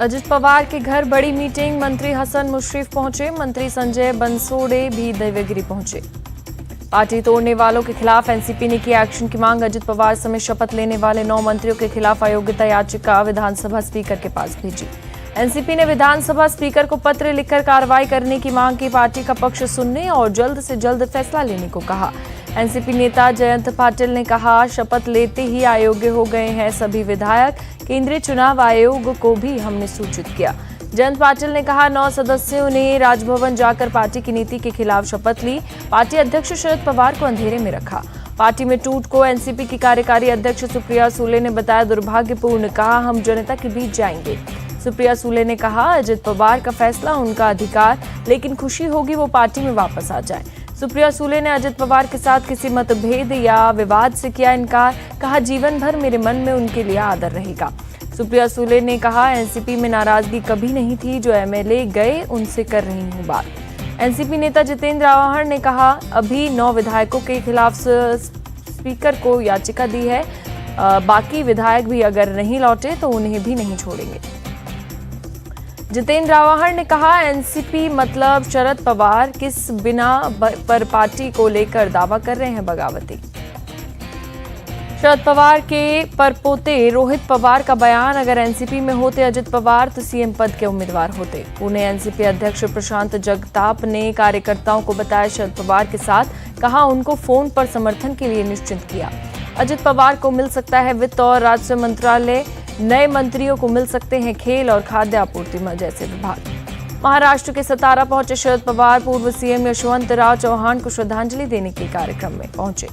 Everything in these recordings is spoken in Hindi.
अजित पवार के घर बड़ी मीटिंग, मंत्री हसन मुशर्रफ पहुंचे, मंत्री संजय बनसोड़े भी देवगिरी पहुंचे। पार्टी तोड़ने वालों के खिलाफ एनसीपी ने की एक्शन की मांग, अजित पवार समेत शपथ लेने वाले 9 मंत्रियों के खिलाफ अयोग्यता याचिका विधानसभा स्पीकर के पास भेजी। एनसीपी ने विधानसभा स्पीकर को पत्र लिखकर कार्रवाई करने की मांग की, पार्टी का पक्ष सुनने और जल्द से जल्द फैसला लेने को कहा। एनसीपी नेता जयंत पाटिल ने कहा, शपथ लेते ही अयोग्य हो गए हैं सभी विधायक, केंद्रीय चुनाव आयोग को भी हमने सूचित किया। जयंत पाटिल ने कहा, 9 सदस्यों ने राजभवन जाकर पार्टी की नीति के खिलाफ शपथ ली, पार्टी अध्यक्ष शरद पवार को अंधेरे में रखा। पार्टी में टूट को एनसीपी की कार्यकारी अध्यक्ष सुप्रिया सुले ने बताया दुर्भाग्यपूर्ण, कहा हम जनता के बीच जाएंगे। सुप्रिया सुले ने कहा, अजित पवार का फैसला उनका अधिकार, लेकिन खुशी होगी वो पार्टी में वापस आ जाए। सुप्रिया सुले ने अजित पवार के साथ किसी मतभेद या विवाद से किया इनकार, कहा जीवन भर मेरे मन में उनके लिए आदर रहेगा। सुप्रिया सुले ने कहा, एनसीपी में नाराजगी कभी नहीं थी, जो एमएलए गए उनसे कर रही हूं बात। एनसीपी नेता जितेंद्र आव्हाड ने कहा, अभी 9 विधायकों के खिलाफ स्पीकर को याचिका दी है, बाकी विधायक भी अगर नहीं लौटे तो उन्हें भी नहीं छोड़ेंगे। जितेंद्र आव्हाड ने कहा, एनसीपी मतलब शरद पवार किस बिना पर पार्टी को लेकर दावा कर रहे हैं बगावती। शरद पवार के परपोते रोहित पवार का बयान, अगर एनसीपी में होते अजित पवार तो सीएम पद के उम्मीदवार होते। पुणे एनसीपी अध्यक्ष प्रशांत जगताप ने कार्यकर्ताओं को बताया शरद पवार के साथ, कहा उनको फोन पर समर्थन के लिए निश्चित किया। अजित पवार को मिल सकता है वित्त और राजस्व मंत्रालय, नए मंत्रियों को मिल सकते हैं खेल और खाद्य आपूर्ति जैसे विभाग। महाराष्ट्र के सतारा पहुंचे शरद पवार, पूर्व सीएम यशवंतराव चौहान को श्रद्धांजलि देने के कार्यक्रम में पहुंचे।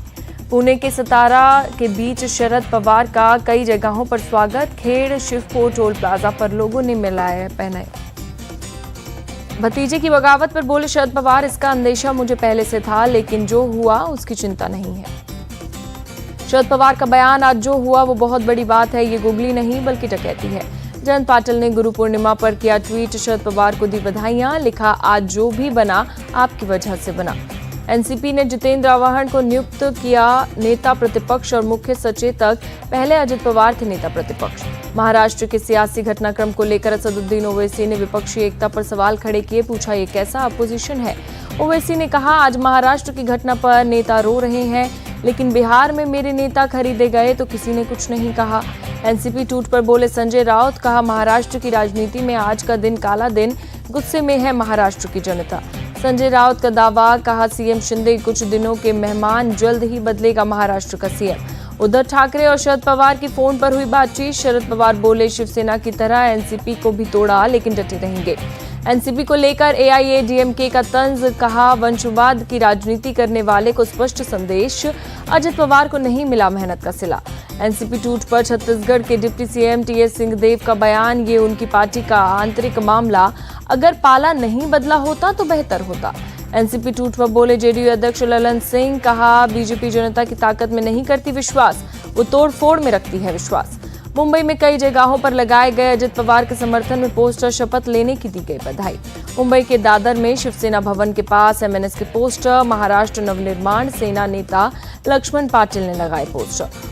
पुणे के सतारा के बीच शरद पवार का कई जगहों पर स्वागत, खेड़ शिवपुर टोल प्लाजा पर लोगों ने मिलाए पहनाए। भतीजे की बगावत पर बोले शरद पवार, इसका अंदेशा मुझे पहले से था, लेकिन जो हुआ उसकी चिंता नहीं है। शरद पवार का बयान, आज जो हुआ वो बहुत बड़ी बात है, ये गुगली नहीं बल्कि डकैती है। जयंत पाटिल ने गुरु पूर्णिमा पर किया ट्वीट, शरद पवार को दी बधाइयां, लिखा आज जो भी बना आपकी वजह से बना। एनसीपी ने जितेंद्र आव्हाड को नियुक्त किया नेता प्रतिपक्ष और मुख्य सचेतक, पहले अजित पवार थे नेता प्रतिपक्ष। महाराष्ट्र के सियासी घटनाक्रम को लेकर असदुद्दीन ओवैसी ने विपक्षी एकता पर सवाल खड़े किए, पूछा ये कैसा अपोजिशन है। ओवैसी ने कहा, आज महाराष्ट्र की घटना पर नेता रो रहे हैं, लेकिन बिहार में मेरे नेता खरीदे गए तो किसी ने कुछ नहीं कहा। एनसीपी टूट पर बोले संजय राउत, कहा महाराष्ट्र की राजनीति में आज का दिन काला दिन, गुस्से में है महाराष्ट्र की जनता। संजय राउत का दावा, कहा सीएम शिंदे कुछ दिनों के मेहमान, जल्द ही बदलेगा महाराष्ट्र का सीएम। उद्धव ठाकरे और शरद पवार की फोन पर हुई बातचीत, शरद पवार बोले शिवसेना की तरह एनसीपी को भी तोड़ा लेकिन डटे रहेंगे। एनसीपी को लेकर एआईएडीएमके का तंज, कहा वंशवाद की राजनीति करने वाले को स्पष्ट संदेश, अजित पवार को नहीं मिला मेहनत का सिला। एनसीपी टूट पर छत्तीसगढ़ के डिप्टी सीएम टीएस सिंहदेव का बयान, ये उनकी पार्टी का आंतरिक मामला, अगर पाला नहीं बदला होता तो बेहतर होता। एनसीपी टूट पर बोले जेडीयू अध्यक्ष ललन सिंह, कहा बीजेपी जनता की ताकत में नहीं करती विश्वास, वो तोड़ फोड़ में रखती है विश्वास। मुंबई में कई जगहों पर लगाए गए अजित पवार के समर्थन में पोस्टर, शपथ लेने की दी गई बधाई। मुंबई के दादर में शिवसेना भवन के पास एमएनएस के पोस्टर, महाराष्ट्र नवनिर्माण सेना नेता लक्ष्मण पाटिल ने लगाए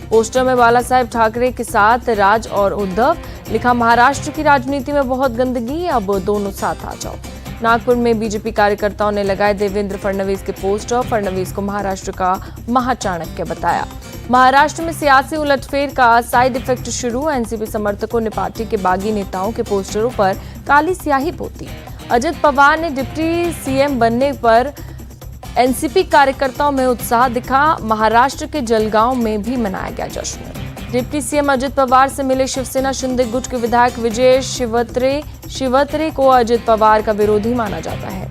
पोस्टर में बाला साहेब ठाकरे के साथ राज और उद्धव, लिखा महाराष्ट्र की राजनीति में बहुत गंदगी, अब दोनों साथ आ जाओ। नागपुर में बीजेपी कार्यकर्ताओं ने लगाए देवेंद्र फडणवीस के पोस्टर, फडणवीस को महाराष्ट्र का महाचाणक्य बताया। महाराष्ट्र में सियासी उलटफेर का साइड इफेक्ट शुरू, एनसीपी समर्थकों ने पार्टी के बागी नेताओं के पोस्टरों पर काली स्याही पोती। अजित पवार ने डिप्टी सीएम बनने पर एनसीपी कार्यकर्ताओं में उत्साह दिखा, महाराष्ट्र के जलगांव में भी मनाया गया जश्न। डिप्टी सीएम अजित पवार से मिले शिवसेना शिंदे गुट के विधायक विजय शिवत्रे को अजित पवार का विरोधी माना जाता है।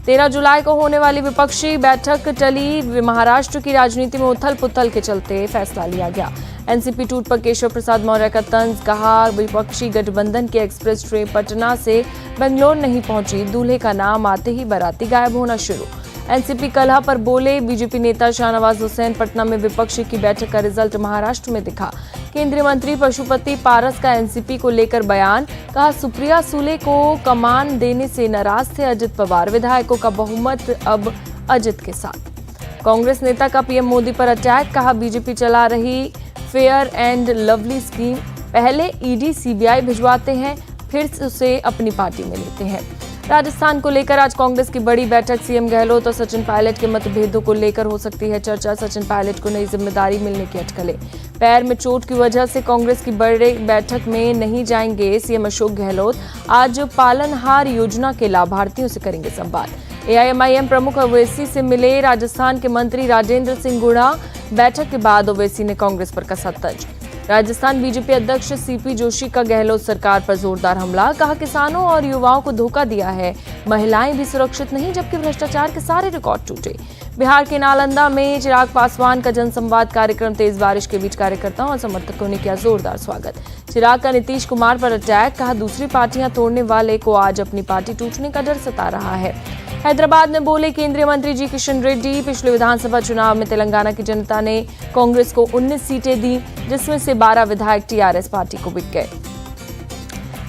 13 जुलाई को होने वाली विपक्षी बैठक टली, महाराष्ट्र की राजनीति में उथल पुथल के चलते फैसला लिया गया। एनसीपी टूट पर केशव प्रसाद मौर्य का तंज, कहा विपक्षी गठबंधन की एक्सप्रेस ट्रेन पटना से बेंगलोर नहीं पहुंची, दूल्हे का नाम आते ही बाराती गायब होना शुरू। एनसीपी कलह पर बोले बीजेपी नेता शाहनवाज हुसैन, पटना में विपक्षी की बैठक का रिजल्ट महाराष्ट्र में दिखा। केंद्रीय मंत्री पशुपति पारस का एनसीपी को लेकर बयान, कहा सुप्रिया सुले को कमान देने से नाराज थे अजित पवार, विधायकों का बहुमत अब अजित के साथ। कांग्रेस नेता का पीएम मोदी पर अटैक, कहा बीजेपी चला रही फेयर एंड लवली स्कीम, पहले ईडी सीबीआई भिजवाते हैं फिर से उसे अपनी पार्टी में लेते हैं। राजस्थान को लेकर आज कांग्रेस की बड़ी बैठक। सीएम गहलोत और सचिन पायलट के मतभेदों को लेकर हो सकती है चर्चा। सचिन पायलट को नई जिम्मेदारी मिलने की अटकलें। पैर में चोट की वजह से कांग्रेस की बड़ी बैठक में नहीं जाएंगे सीएम अशोक गहलोत। आज पालनहार योजना के लाभार्थियों से करेंगे संवाद। एआईएमआईएम प्रमुख ओवैसी से मिले राजस्थान के मंत्री राजेंद्र सिंह गुढ़ा। बैठक के बाद ओवैसी ने कांग्रेस पर कसा तंज। राजस्थान बीजेपी अध्यक्ष सीपी जोशी का गहलोत सरकार पर जोरदार हमला। कहा किसानों और युवाओं को धोखा दिया है, महिलाएं भी सुरक्षित नहीं, जबकि भ्रष्टाचार के सारे रिकॉर्ड टूटे। बिहार के नालंदा में चिराग पासवान का जनसंवाद कार्यक्रम। तेज बारिश के बीच कार्यकर्ताओं और समर्थकों ने किया जोरदार स्वागत। चिराग का नीतीश कुमार पर अटैक। कहा दूसरी पार्टियां तोड़ने वाले को आज अपनी पार्टी टूटने का डर सता रहा है। हैदराबाद में बोले केंद्रीय मंत्री जी किशन रेड्डी। पिछले विधानसभा चुनाव में तेलंगाना की जनता ने कांग्रेस को 19 सीटें दी, जिसमें से 12 विधायक टीआरएस पार्टी को बिक गए।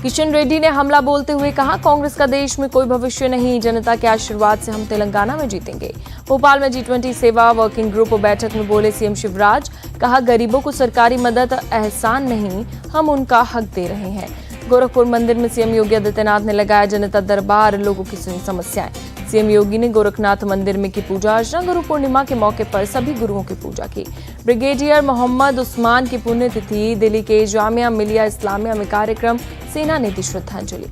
किशन रेड्डी ने हमला बोलते हुए कहा कांग्रेस का देश में कोई भविष्य नहीं, जनता के आशीर्वाद से हम तेलंगाना में जीतेंगे। भोपाल में G20 सेवा वर्किंग ग्रुप बैठक में बोले सीएम शिवराज। कहा गरीबों को सरकारी मदद एहसान नहीं, हम उनका हक दे रहे हैं। गोरखपुर मंदिर में सीएम योगी आदित्यनाथ ने लगाया जनता दरबार, लोगों की सुनी समस्याएं। सीएम योगी ने गोरखनाथ मंदिर में की पूजा अर्चना। गुरु पूर्णिमा के मौके पर सभी गुरुओं की पूजा की। ब्रिगेडियर मोहम्मद उस्मान की पुण्यतिथि। दिल्ली के जामिया मिलिया इस्लामिया में कार्यक्रम। सेना ने दी श्रद्धांजलि।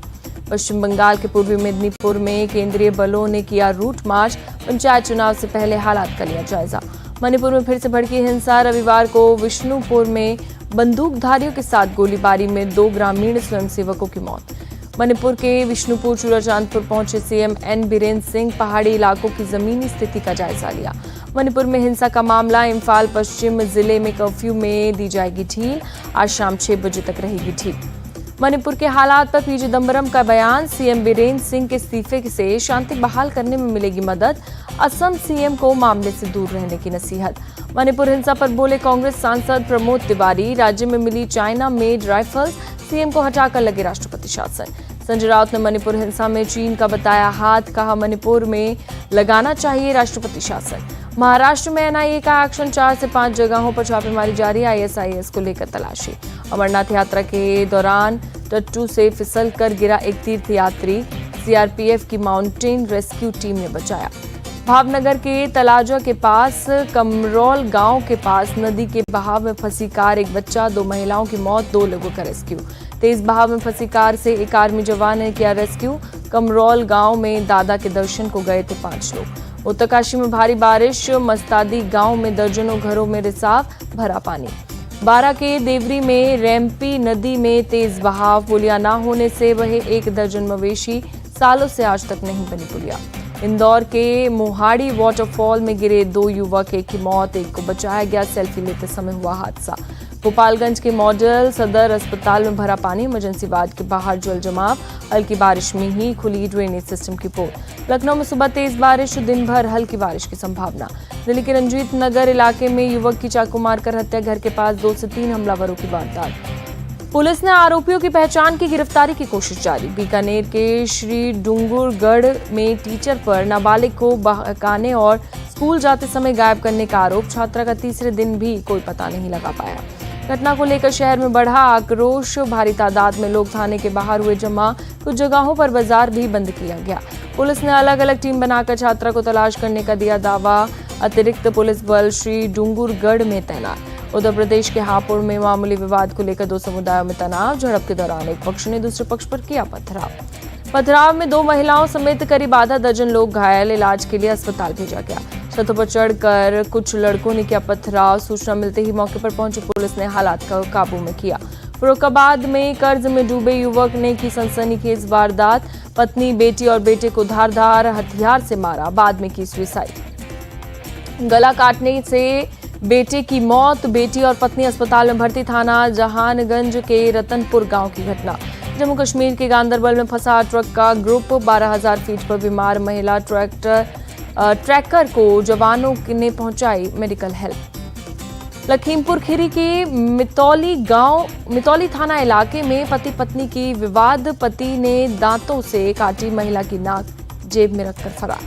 पश्चिम बंगाल के पूर्वी मेदिनीपुर में केंद्रीय बलों ने किया रूट मार्च। पंचायत चुनाव से पहले हालात का लिया जायजा। मणिपुर में फिर से भड़की हिंसा। रविवार को विष्णुपुर में बंदूकधारियों के साथ गोलीबारी में 2 ग्रामीण स्वयंसेवकों की मौत। मणिपुर के विष्णुपुर चूड़ाचांदपुर पहुंचे सीएम एन बीरेन्द्र सिंह। पहाड़ी इलाकों की जमीनी स्थिति का जायजा लिया। मणिपुर में हिंसा का मामला। इम्फाल पश्चिम जिले में कर्फ्यू में दी जाएगी ढील। आज शाम 6 बजे तक रहेगी ढील। मणिपुर के हालात पर पी चिदम्बरम का बयान। सीएम बीरेन्द्र सिंह के इस्तीफे से शांति बहाल करने में मिलेगी मदद। असम सीएम को मामले से दूर रहने की नसीहत। मणिपुर हिंसा पर बोले कांग्रेस सांसद प्रमोद तिवारी। राज्य में मिली चाइना मेड राइफल्स, सीएम को हटाकर लगे राष्ट्रपति शासन। संजय राउत ने मणिपुर हिंसा में चीन का बताया हाथ। कहा मणिपुर में लगाना चाहिए राष्ट्रपति शासन। महाराष्ट्र में एनआईए का एक्शन। 4 से 5 जगहों पर छापेमारी जारी। आईएसआईएस को लेकर तलाशी। अमरनाथ यात्रा के दौरान टट्टू से फिसल कर गिरा एक तीर्थयात्री। सीआरपीएफ की माउंटेन रेस्क्यू टीम ने बचाया। भावनगर के तलाजा के पास कमरौल गांव के पास नदी के बहाव में फंसी कार। एक बच्चा, 2 महिलाओं की मौत, 2 लोगों का रेस्क्यू। तेज बहाव में फंसी कार से एक आर्मी जवान ने किया रेस्क्यू। कमरौल गांव में दादा के दर्शन को गए थे 5 लोग। उत्तरकाशी में भारी बारिश। मस्तादी गांव में दर्जनों घरों में रिसाव, भरा पानी। बारा के देवरी में रेम्पी नदी में तेज बहाव। पुलिया न होने से बहे 1 दर्जन मवेशी। सालों से आज तक नहीं बनी पुलिया। इंदौर के मोहाड़ी वाटरफॉल में गिरे 2 युवक, एक की मौत, एक को बचाया गया। सेल्फी लेते समय हुआ हादसा। गोपालगंज के मॉडल सदर अस्पताल में भरा पानी। इमरजेंसी वार्ड के बाहर जल जमाव। हल्की बारिश में ही खुली ड्रेनेज सिस्टम की पोल। लखनऊ में सुबह तेज बारिश, दिन भर हल्की बारिश की संभावना। दिल्ली के रंजीत नगर इलाके में युवक की चाकू मारकर हत्या। घर के पास 2 से 3 हमलावरों की वारदात। पुलिस ने आरोपियों की पहचान की, गिरफ्तारी की कोशिश जारी। बीकानेर के श्री डूंगरगढ़ में टीचर पर नाबालिग को बहकाने और स्कूल जाते समय गायब करने का आरोप। छात्रा का तीसरे दिन भी कोई पता नहीं लगा पाया। घटना को लेकर शहर में बढ़ा आक्रोश। भारी तादाद में लोग थाने के बाहर हुए जमा। कुछ जगहों पर बाजार भी बंद किया गया। पुलिस ने अलग अलग टीम बनाकर छात्रा को तलाश करने का दिया दावा। अतिरिक्त पुलिस बल श्री डूंगरगढ़ में तैनात। उत्तर प्रदेश के हापुड़ में मामूली विवाद को लेकर 2 समुदायों में तनाव। झड़प के दौरान एक पक्ष ने दूसरे पक्ष पर किया पथराव में 2 महिलाओं समेत करीब आधा दर्जन लोग घायल। इलाज के लिए अस्पताल भेजा गया। छतों पर चढ़कर कुछ लड़कों ने किया पथराव। सूचना मिलते ही मौके पर पहुंची पुलिस ने हालात को काबू में किया। फर्रुखाबाद में कर्ज में डूबे युवक ने की सनसनीखेज वारदात। पत्नी, बेटी और बेटे को धारदार हथियार से मारा, बाद में की सुसाइड। गला काटने से बेटे की मौत। बेटी और पत्नी अस्पताल में भर्ती। थाना जहानगंज के रतनपुर गांव की घटना। जम्मू कश्मीर के गांदरबल में फंसा ट्रक का ग्रुप। 12,000 फीट पर बीमार महिला ट्रैकर को जवानों ने पहुंचाई मेडिकल हेल्प। लखीमपुर खीरी के मितौली थाना इलाके में पति पत्नी की विवाद। पति ने दांतों से काटी महिला की नाक, जेब में रखकर फरार।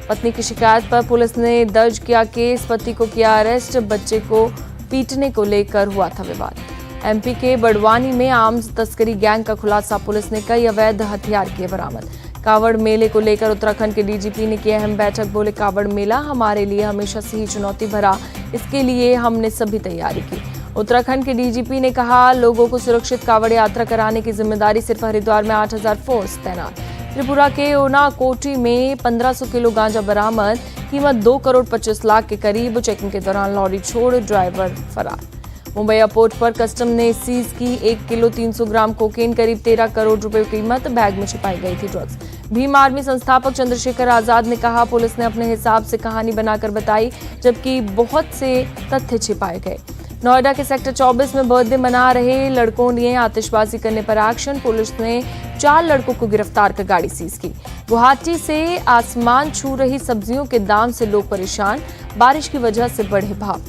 पत्नी की शिकायत पर पुलिस ने दर्ज किया केस। पति को किया अरेस्ट। बच्चे को पीटने को लेकर हुआ था विवाद। एमपी के बड़वानी में आर्म्स तस्करी गैंग का खुलासा, पुलिस ने कई अवैध हथियार किए बरामद। कावड़ मेले को लेकर उत्तराखंड के डीजीपी ने की अहम बैठक, बोले कावड़ मेला हमारे लिए हमेशा से ही चुनौती भरा, इसके लिए हमने सभी तैयारी की। उत्तराखंड के डीजीपी ने कहा, लोगों को सुरक्षित कावड़ यात्रा कराने की जिम्मेदारी सिर्फ हरिद्वार में 8000 फोर्स तैनात। त्रिपुरा के ऊनाकोटी में 1500 किलो गांजा बरामद, कीमत 2 करोड़ 25 लाख के करीब, चेकिंग के दौरान लॉरी छोड़ ड्राइवर फरार। मुंबई एयरपोर्ट पर कस्टम ने सीज की 1 किलो 300 ग्राम कोकेन, करीब 13 करोड़ रुपए कीमत, बैग में छिपाई गई थी ड्रग्स। भीम आर्मी संस्थापक चंद्रशेखर आजाद ने कहा, पुलिस ने अपने हिसाब से कहानी बनाकर बताई, जबकि बहुत से तथ्य छिपाए गए। नोएडा के सेक्टर 24 में बर्थडे मना रहे लड़कों ने आतिशबाजी करने पर एक्शन, पुलिस ने 4 लड़कों को गिरफ्तार कर गाड़ी सीज की। गुवाहाटी से आसमान छू रही सब्जियों के दाम से लोग परेशान, बारिश की वजह से बढ़े भाव।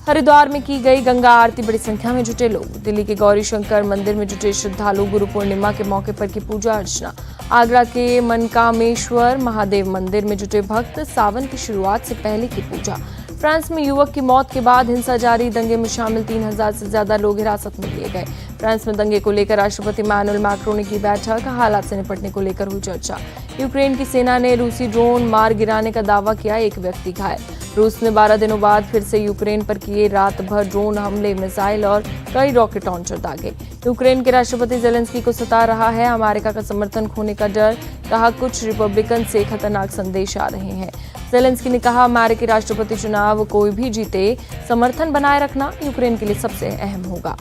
हरिद्वार में की गई गंगा आरती, बड़ी संख्या में जुटे लोग। दिल्ली के गौरी शंकर मंदिर में जुटे श्रद्धालु, गुरु पूर्णिमा के मौके पर की पूजा अर्चना। आगरा के मनकामेश्वर महादेव मंदिर में जुटे भक्त, सावन की शुरुआत से पहले की पूजा। फ्रांस में युवक की मौत के बाद हिंसा जारी, दंगे में शामिल 3000 से ज्यादा लोग हिरासत में लिए गए। फ्रांस में दंगे को लेकर राष्ट्रपति इमैनुअल मैक्रों ने की बैठक, हालात से निपटने को लेकर हुई चर्चा। यूक्रेन की सेना ने रूसी ड्रोन मार गिराने का दावा किया, एक व्यक्ति घायल। रूस ने 12 दिनों बाद फिर से यूक्रेन पर किए रात भर ड्रोन हमले, मिसाइल और कई रॉकेट लॉन्चर दागे। यूक्रेन के राष्ट्रपति जेलेंस्की को सता रहा है अमेरिका का समर्थन खोने का डर, कहा कुछ रिपब्लिकन से खतरनाक संदेश आ रहे हैं। जेलेंस्की ने कहा, अमेरिकी राष्ट्रपति चुनाव कोई भी जीते, समर्थन बनाए रखना यूक्रेन के लिए सबसे अहम होगा।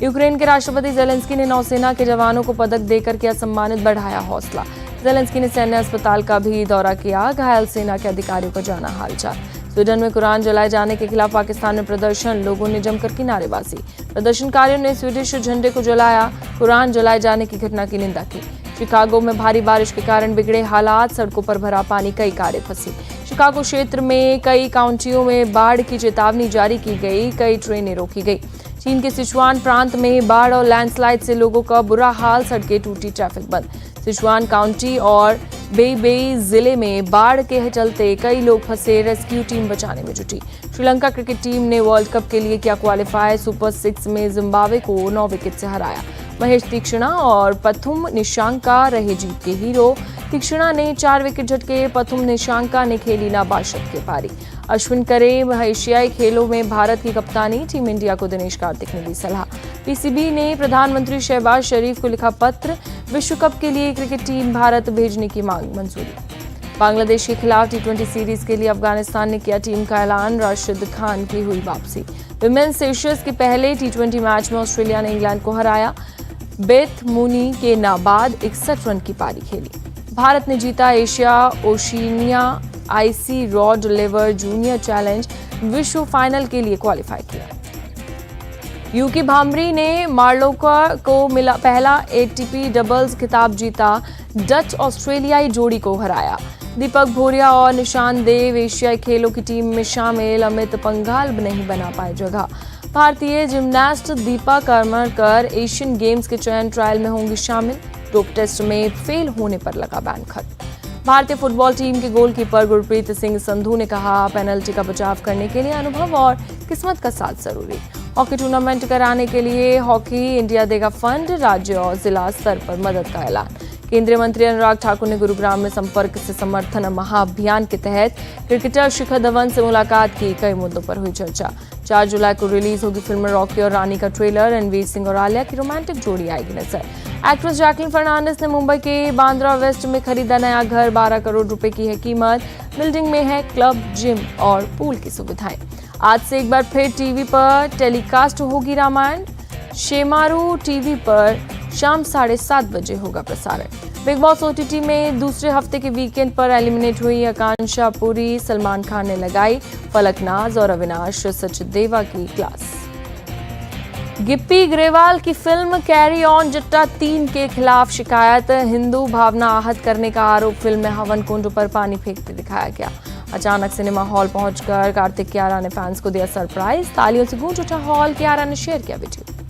यूक्रेन के राष्ट्रपति जेलेंस्की ने नौसेना के जवानों को पदक देकर किया सम्मानित, बढ़ाया हौसला। जेलेंस्की ने सैन्य अस्पताल का भी दौरा किया, घायल सेना के अधिकारियों का जाना हालचाल। स्वीडन में कुरान जलाए जाने के खिलाफ पाकिस्तान में प्रदर्शन, लोगों ने जमकर की नारेबाजी। प्रदर्शनकारियों ने स्वीडिश झंडे को जलाया, कुरान जलाए जाने की घटना की निंदा की। शिकागो में भारी बारिश के कारण बिगड़े हालात, सड़कों पर भरा पानी, कई कारें फंसी। शिकागो क्षेत्र में कई काउंटियों में बाढ़ की चेतावनी जारी की गई, कई ट्रेनें रोकी गई। चीन के सिचुआन प्रांत में बाढ़ और लैंडस्लाइड से लोगों का बुरा हाल, सड़कें टूटी, ट्रैफिक बंद। सिचुआन काउंटी और बेबेई जिले में बाढ़ के चलते कई लोग फंसे, रेस्क्यू टीम बचाने में जुटी। श्रीलंका क्रिकेट टीम ने वर्ल्ड कप के लिए किया क्वालिफाई, सुपर 6 में जिम्बाब्वे को 9 विकेट से हराया। महेश तीक्ष्णा और पथुम निशांका रहे जीत के हीरो। तीक्ष्णा ने 4 विकेट झटके, पथुम निशांका ने खेली नाबाद की पारी। अश्विन करे एशियाई खेलों में भारत की कप्तानी, टीम इंडिया को दिनेश कार्तिक ने दी सलाह। पीसीबी ने प्रधानमंत्री शहबाज शरीफ को लिखा पत्र, विश्व कप के लिए क्रिकेट टीम भारत भेजने की मांग मंजूरी। बांग्लादेश के खिलाफ टी20 सीरीज के लिए अफगानिस्तान ने किया टीम का ऐलान, राशिद खान की हुई वापसी। विमेंस एशियस के पहले टी20 मैच में ऑस्ट्रेलिया ने इंग्लैंड को हराया, बेथ मूनी के नाबाद 61 रन की पारी खेली। भारत ने जीता एशिया ओशिनिया आईसी रॉड लेवर जूनियर चैलेंज, विश्व फाइनल के लिए क्वालिफाई किया। यूकी भांबरी ने मार्लोका को मिला पहला एटीपी डबल्स खिताब जीता, डच ऑस्ट्रेलियाई जोड़ी को हराया। दीपक भोरिया और निशान देव एशियाई खेलों की टीम में शामिल, अमित पंघाल नहीं बना पाए जगह। भारतीय gymnast Deepa Karmarkar Asian games के चयन ट्रायल में होंगी शामिल, डोप टेस्ट में फेल होने पर लगा बैन खत्म। भारतीय फुटबॉल टीम के गोलकीपर गुरप्रीत सिंह संधू ने कहा, पेनल्टी का बचाव करने के लिए अनुभव और किस्मत का साथ जरूरी। हॉकी टूर्नामेंट कराने के लिए हॉकी इंडिया देगा फंड, राज्य और जिला स्तर पर मदद का ऐलान। केंद्रीय मंत्री अनुराग ठाकुर ने गुरुग्राम में संपर्क से समर्थन महाअभियान के तहत क्रिकेटर शिखर धवन से मुलाकात की, कई मुद्दों पर हुई चर्चा। 4 जुलाई को रिलीज होगी फिल्म रॉकी और रानी का ट्रेलर, रणवीर सिंह और आलिया की रोमांटिक जोड़ी आएगी नजर। एक्ट्रेस जैकलिन फर्नांडिस ने मुंबई के बांद्रा वेस्ट में खरीदा नया घर, 12 करोड़ रुपए की है कीमत। बिल्डिंग में है क्लब, जिम और पूल की सुविधाएं। आज से एक बार फिर टीवी पर टेलीकास्ट होगी रामायण, शेमारू टीवी पर शाम 7:30 बजे होगा प्रसारण। बिग बॉस ओटीटी में दूसरे हफ्ते के वीकेंड पर एलिमिनेट हुई आकांक्षा पुरी, सलमान खान ने लगाई फलकनाज और अविनाश सचदेवा की क्लास। गिप्पी ग्रेवाल की फिल्म कैरी ऑन जट्टा 3 के खिलाफ शिकायत, हिंदू भावना आहत करने का आरोप, फिल्म में हवन कुंड पर पानी फेंकते दिखाया गया। अचानक सिनेमा हॉल पहुंचकर कार्तिक कियारा ने फैंस को दिया सरप्राइज, तालियों से गूंज उठा हॉल, कियारा ने शेयर किया वीडियो।